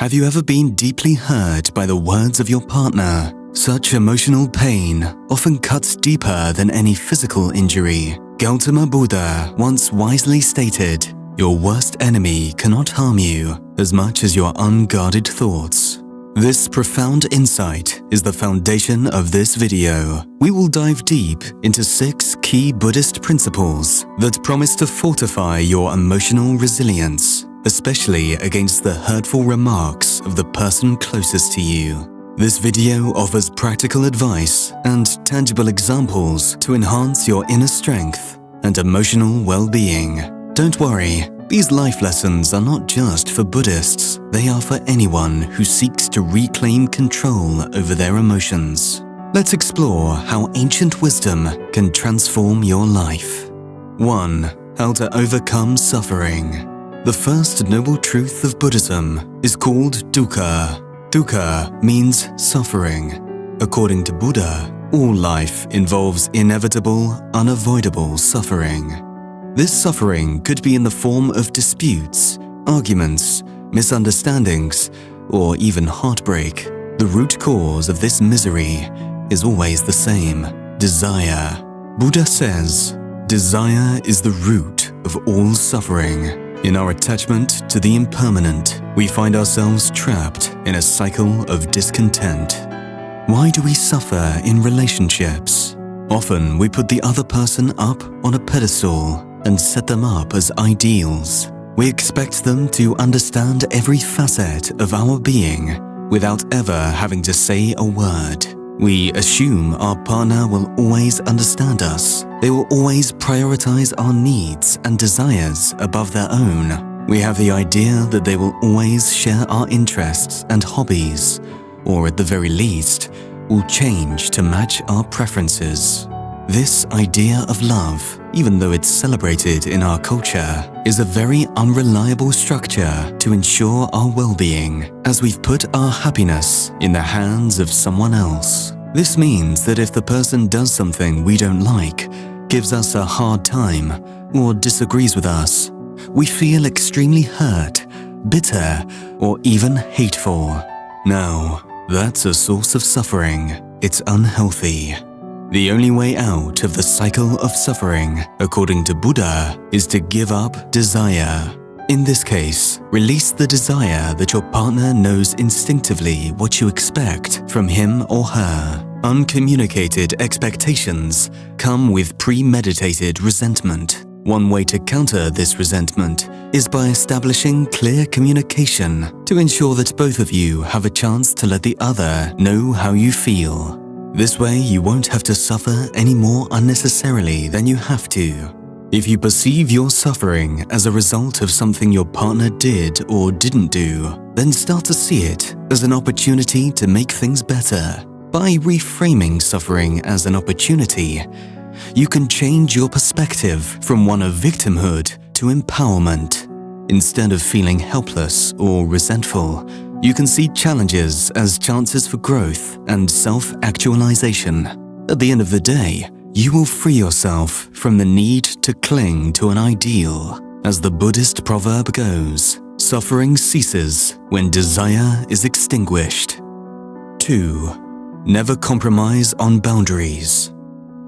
Have you ever been deeply hurt by the words of your partner? Such emotional pain often cuts deeper than any physical injury. Gautama Buddha once wisely stated, "Your worst enemy cannot harm you as much as your unguarded thoughts." This profound insight is the foundation of this video. We will dive deep into 6 key Buddhist principles that promise to fortify your emotional resilience, especially against the hurtful remarks of the person closest to you. This video offers practical advice and tangible examples to enhance your inner strength and emotional well-being. Don't worry, these life lessons are not just for Buddhists, they are for anyone who seeks to reclaim control over their emotions. Let's explore how ancient wisdom can transform your life. 1. How to overcome suffering. The first noble truth of Buddhism is called dukkha. Dukkha means suffering. According to Buddha, all life involves inevitable, unavoidable suffering. This suffering could be in the form of disputes, arguments, misunderstandings, or even heartbreak. The root cause of this misery is always the same: desire. Buddha says, "Desire is the root of all suffering." In our attachment to the impermanent, we find ourselves trapped in a cycle of discontent. Why do we suffer in relationships? Often we put the other person up on a pedestal and set them up as ideals. We expect them to understand every facet of our being without ever having to say a word. We assume our partner will always understand us. They will always prioritize our needs and desires above their own. We have the idea that they will always share our interests and hobbies, or at the very least, will change to match our preferences. This idea of love, even though it's celebrated in our culture, is a very unreliable structure to ensure our well-being, as we've put our happiness in the hands of someone else. This means that if the person does something we don't like, gives us a hard time, or disagrees with us, we feel extremely hurt, bitter, or even hateful. Now, that's a source of suffering. It's unhealthy. The only way out of the cycle of suffering, according to Buddha, is to give up desire. In this case, release the desire that your partner knows instinctively what you expect from him or her. Uncommunicated expectations come with premeditated resentment. One way to counter this resentment is by establishing clear communication to ensure that both of you have a chance to let the other know how you feel. This way, you won't have to suffer any more unnecessarily than you have to. If you perceive your suffering as a result of something your partner did or didn't do, then start to see it as an opportunity to make things better. By reframing suffering as an opportunity, you can change your perspective from one of victimhood to empowerment. Instead of feeling helpless or resentful, you can see challenges as chances for growth and self-actualization. At the end of the day, you will free yourself from the need to cling to an ideal. As the Buddhist proverb goes, suffering ceases when desire is extinguished. 2. Never compromise on boundaries.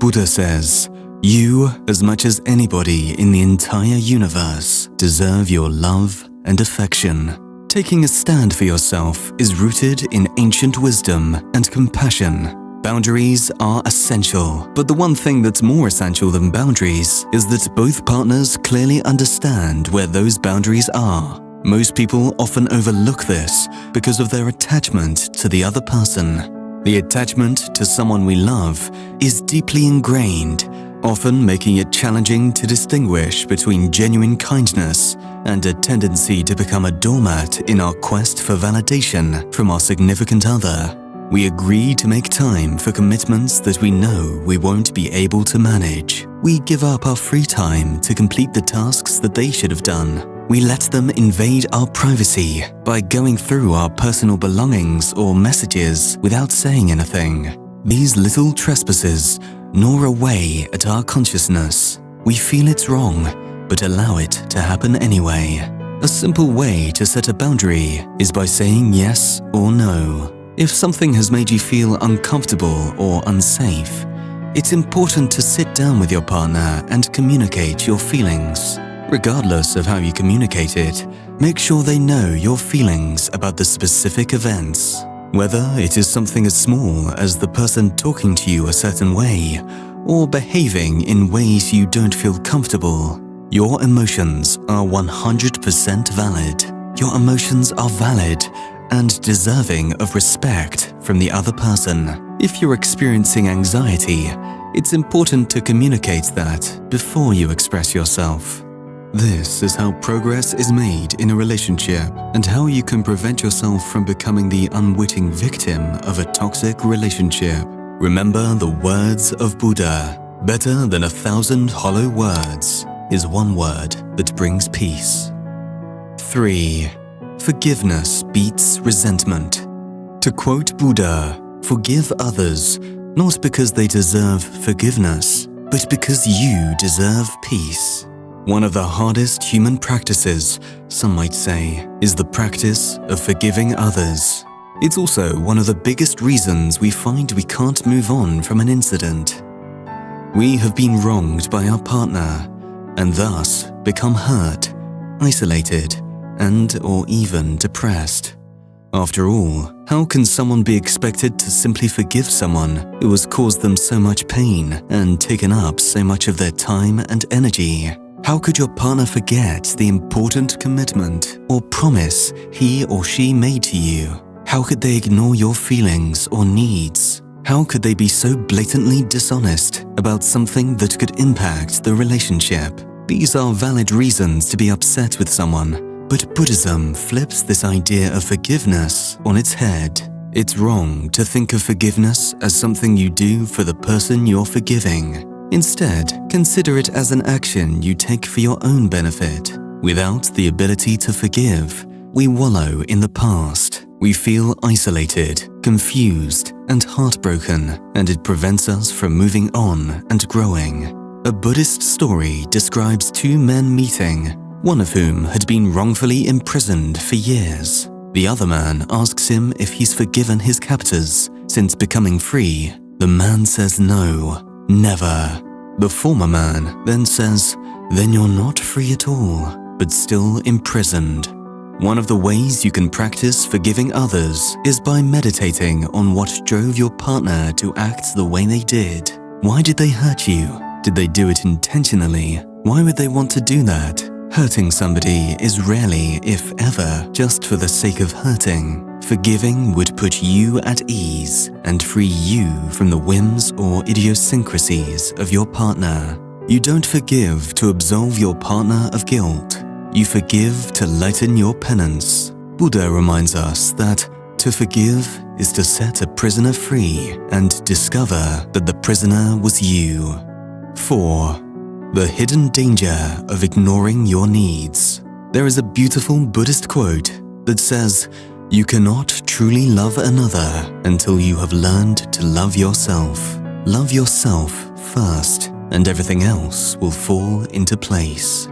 Buddha says, "You, as much as anybody in the entire universe, deserve your love and affection." Taking a stand for yourself is rooted in ancient wisdom and compassion. Boundaries are essential, but the one thing that's more essential than boundaries is that both partners clearly understand where those boundaries are. Most people often overlook this because of their attachment to the other person. The attachment to someone we love is deeply ingrained, often making it challenging to distinguish between genuine kindness and a tendency to become a doormat in our quest for validation from our significant other. We agree to make time for commitments that we know we won't be able to manage. We give up our free time to complete the tasks that they should have done. We let them invade our privacy by going through our personal belongings or messages without saying anything. These little trespasses gnaw away at our consciousness. We feel it's wrong, but allow it to happen anyway. A simple way to set a boundary is by saying yes or no. If something has made you feel uncomfortable or unsafe, it's important to sit down with your partner and communicate your feelings. Regardless of how you communicate it, make sure they know your feelings about the specific events. Whether it is something as small as the person talking to you a certain way, or behaving in ways you don't feel comfortable, your emotions are 100% valid. Your emotions are valid and deserving of respect from the other person. If you're experiencing anxiety, it's important to communicate that before you express yourself. This is how progress is made in a relationship and how you can prevent yourself from becoming the unwitting victim of a toxic relationship. Remember the words of Buddha: better than 1,000 hollow words is one word that brings peace. 3. Forgiveness beats resentment. To quote Buddha, forgive others not because they deserve forgiveness, but because you deserve peace. One of the hardest human practices, some might say, is the practice of forgiving others. It's also one of the biggest reasons we find we can't move on from an incident. We have been wronged by our partner and thus become hurt, isolated, and/or even depressed. After all, how can someone be expected to simply forgive someone who has caused them so much pain and taken up so much of their time and energy? How could your partner forget the important commitment or promise he or she made to you? How could they ignore your feelings or needs? How could they be so blatantly dishonest about something that could impact the relationship? These are valid reasons to be upset with someone, but Buddhism flips this idea of forgiveness on its head. It's wrong to think of forgiveness as something you do for the person you're forgiving. Instead, consider it as an action you take for your own benefit. Without the ability to forgive, we wallow in the past. We feel isolated, confused, and heartbroken, and it prevents us from moving on and growing. A Buddhist story describes two men meeting, one of whom had been wrongfully imprisoned for years. The other man asks him if he's forgiven his captors since becoming free. The man says no. Never. The former man then says, then you're not free at all, but still imprisoned. One of the ways you can practice forgiving others is by meditating on what drove your partner to act the way they did. Why did they hurt you? Did they do it intentionally? Why would they want to do that? Hurting somebody is rarely, if ever, just for the sake of hurting. Forgiving would put you at ease and free you from the whims or idiosyncrasies of your partner. You don't forgive to absolve your partner of guilt. You forgive to lighten your penance. Buddha reminds us that to forgive is to set a prisoner free and discover that the prisoner was you. 4. The hidden danger of ignoring your needs. There is a beautiful Buddhist quote that says, "You cannot truly love another until you have learned to love yourself. Love yourself first, and everything else will fall into place."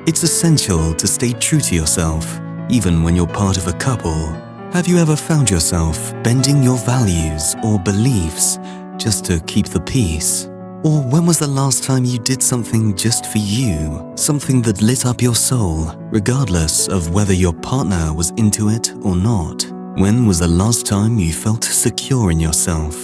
It's essential to stay true to yourself, even when you're part of a couple. Have you ever found yourself bending your values or beliefs just to keep the peace? Or when was the last time you did something just for you, something that lit up your soul, regardless of whether your partner was into it or not? When was the last time you felt secure in yourself,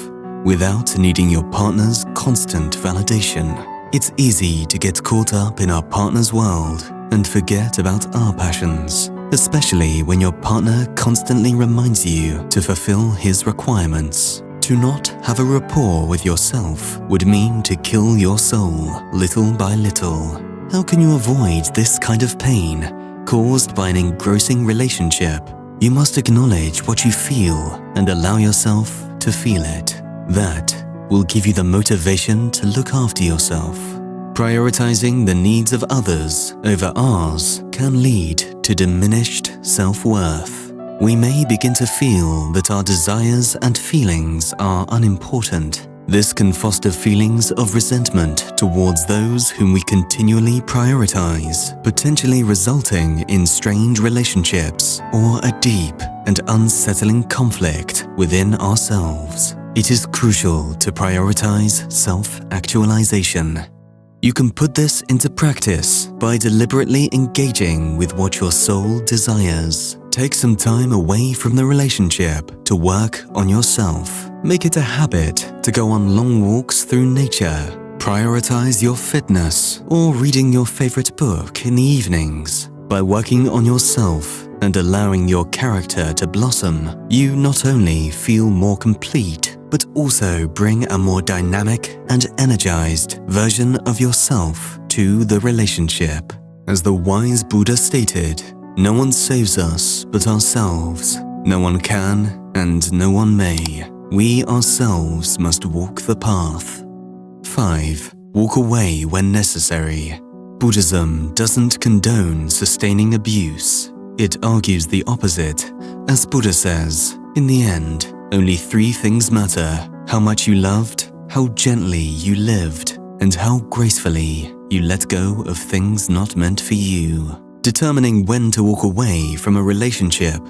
without needing your partner's constant validation? It's easy to get caught up in our partner's world and forget about our passions, especially when your partner constantly reminds you to fulfill his requirements. To not have a rapport with yourself would mean to kill your soul little by little. How can you avoid this kind of pain caused by an engrossing relationship? You must acknowledge what you feel and allow yourself to feel it. That will give you the motivation to look after yourself. Prioritizing the needs of others over ours can lead to diminished self-worth. We may begin to feel that our desires and feelings are unimportant, This can foster feelings of resentment towards those whom we continually prioritize, potentially resulting in strained relationships or a deep and unsettling conflict within ourselves. It is crucial to prioritize self-actualization. You can put this into practice by deliberately engaging with what your soul desires. Take some time away from the relationship to work on yourself. Make it a habit to go on long walks through nature. Prioritize your fitness or reading your favorite book in the evenings. By working on yourself and allowing your character to blossom, you not only feel more complete, but also bring a more dynamic and energized version of yourself to the relationship. As the wise Buddha stated, "No one saves us but ourselves. No one can and no one may. We ourselves must walk the path." 5. Walk away when necessary. Buddhism doesn't condone sustaining abuse. It argues the opposite. As Buddha says, in the end, only 3 things matter: how much you loved, how gently you lived, and how gracefully you let go of things not meant for you. Determining when to walk away from a relationship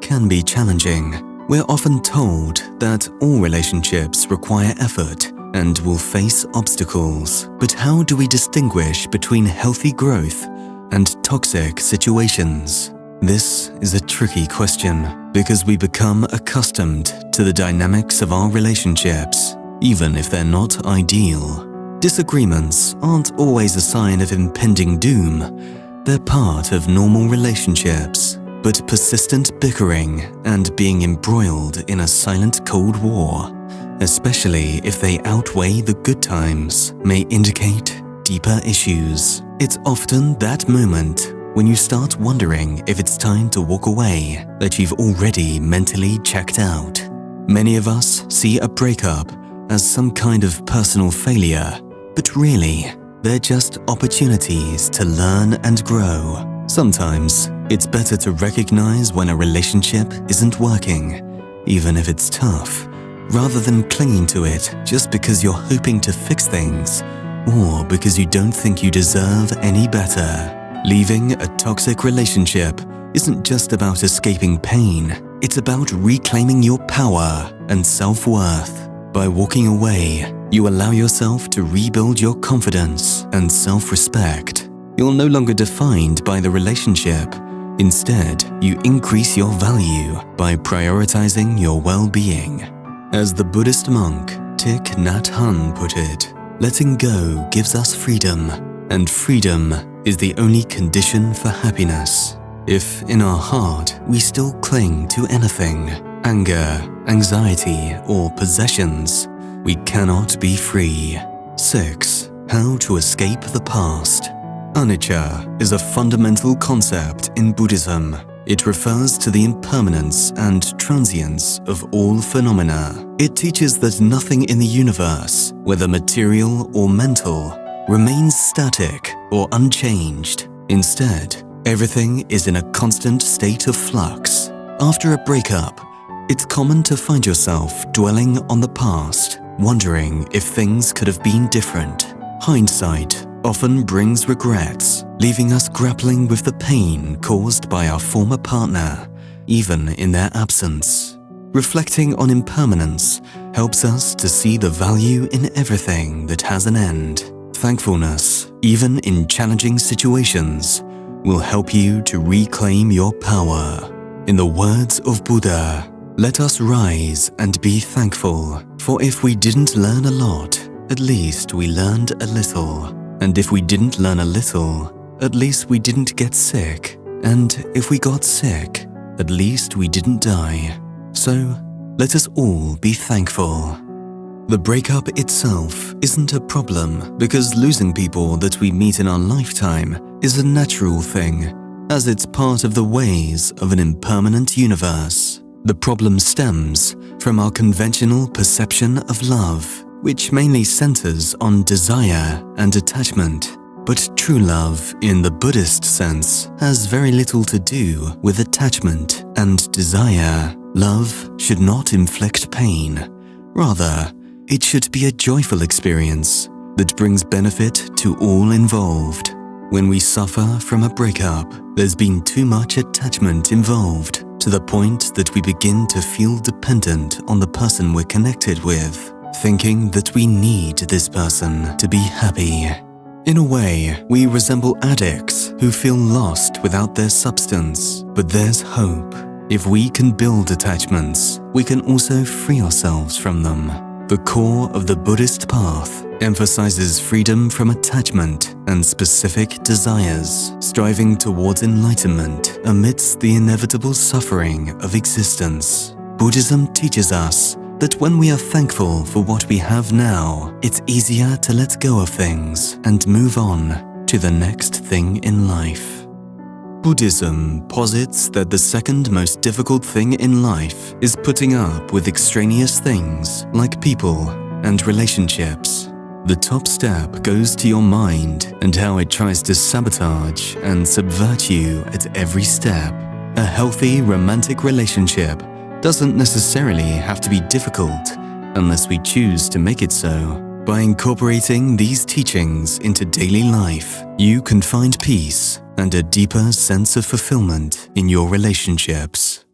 can be challenging. We're often told that all relationships require effort and will face obstacles. But how do we distinguish between healthy growth and toxic situations? This is a tricky question because we become accustomed to the dynamics of our relationships, even if they're not ideal. Disagreements aren't always a sign of impending doom. They're part of normal relationships, but persistent bickering and being embroiled in a silent Cold War, especially if they outweigh the good times, may indicate deeper issues. It's often that moment when you start wondering if it's time to walk away that you've already mentally checked out. Many of us see a breakup as some kind of personal failure, but really, they're just opportunities to learn and grow. Sometimes, it's better to recognize when a relationship isn't working, even if it's tough, rather than clinging to it just because you're hoping to fix things or because you don't think you deserve any better. Leaving a toxic relationship isn't just about escaping pain, it's about reclaiming your power and self-worth. By walking away, you allow yourself to rebuild your confidence and self-respect. You're no longer defined by the relationship. Instead, you increase your value by prioritizing your well-being. As the Buddhist monk Thich Nhat Hanh put it, letting go gives us freedom, and freedom is the only condition for happiness. If in our heart we still cling to anything, anger, anxiety, or possessions, we cannot be free. 6. How to escape the past. Anicca is a fundamental concept in Buddhism. It refers to the impermanence and transience of all phenomena. It teaches that nothing in the universe, whether material or mental, remains static or unchanged. Instead, everything is in a constant state of flux. After a breakup, it's common to find yourself dwelling on the past, wondering if things could have been different. Hindsight often brings regrets, leaving us grappling with the pain caused by our former partner, even in their absence. Reflecting on impermanence helps us to see the value in everything that has an end. Thankfulness, even in challenging situations, will help you to reclaim your power. In the words of Buddha, let us rise and be thankful, for if we didn't learn a lot, at least we learned a little. And if we didn't learn a little, at least we didn't get sick. And if we got sick, at least we didn't die. So, let us all be thankful. The breakup itself isn't a problem because losing people that we meet in our lifetime is a natural thing, as it's part of the ways of an impermanent universe. The problem stems from our conventional perception of love, which mainly centers on desire and attachment. But true love, in the Buddhist sense, has very little to do with attachment and desire. Love should not inflict pain. Rather, it should be a joyful experience that brings benefit to all involved. When we suffer from a breakup, there's been too much attachment involved, to the point that we begin to feel dependent on the person we're connected with, thinking that we need this person to be happy. In a way, we resemble addicts who feel lost without their substance, but there's hope. If we can build attachments, we can also free ourselves from them. The core of the Buddhist path emphasizes freedom from attachment and specific desires, striving towards enlightenment amidst the inevitable suffering of existence. Buddhism teaches us that when we are thankful for what we have now, it's easier to let go of things and move on to the next thing in life. Buddhism posits that the second most difficult thing in life is putting up with extraneous things like people and relationships. The top step goes to your mind and how it tries to sabotage and subvert you at every step. A healthy romantic relationship doesn't necessarily have to be difficult unless we choose to make it so. By incorporating these teachings into daily life, you can find peace and a deeper sense of fulfillment in your relationships.